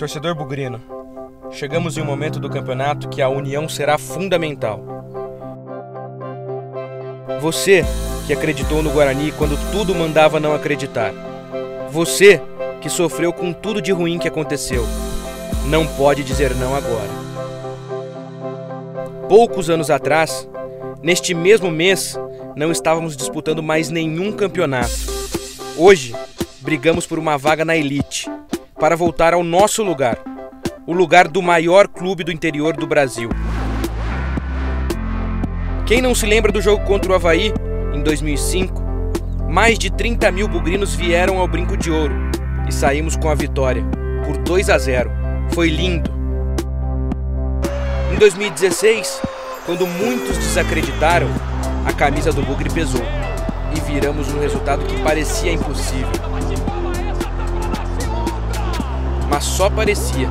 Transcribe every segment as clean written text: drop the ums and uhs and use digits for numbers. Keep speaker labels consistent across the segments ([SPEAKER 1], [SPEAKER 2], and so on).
[SPEAKER 1] Torcedor bugrino, chegamos em um momento do campeonato que a união será fundamental. Você que acreditou no Guarani quando tudo mandava não acreditar. Você que sofreu com tudo de ruim que aconteceu. Não pode dizer não agora. Poucos anos atrás, neste mesmo mês, não estávamos disputando mais nenhum campeonato. Hoje, brigamos por uma vaga na elite, para voltar ao nosso lugar, o lugar do maior clube do interior do Brasil. Quem não se lembra do jogo contra o Avaí, em 2005? Mais de 30 mil bugrinos vieram ao Brinco de Ouro e saímos com a vitória, por 2-0. Foi lindo. Em 2016, quando muitos desacreditaram, a camisa do Bugre pesou e viramos um resultado que parecia impossível. Mas só parecia.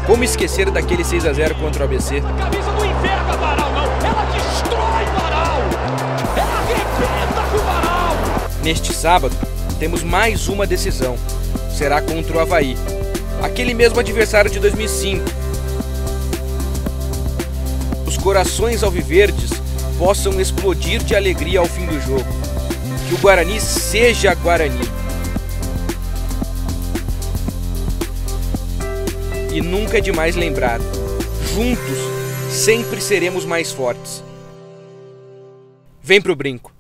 [SPEAKER 1] Como esquecer daquele 6-0 contra o ABC?
[SPEAKER 2] A camisa do inferno, Amaral, não! Ela destrói o Amaral! Ela arrebenta com o Amaral!
[SPEAKER 1] Neste sábado, temos mais uma decisão. Será contra o Avaí, aquele mesmo adversário de 2005. Os corações alviverdes possam explodir de alegria ao fim do jogo. Que o Guarani seja Guarani. E nunca é demais lembrar, juntos sempre seremos mais fortes. Vem pro Brinco.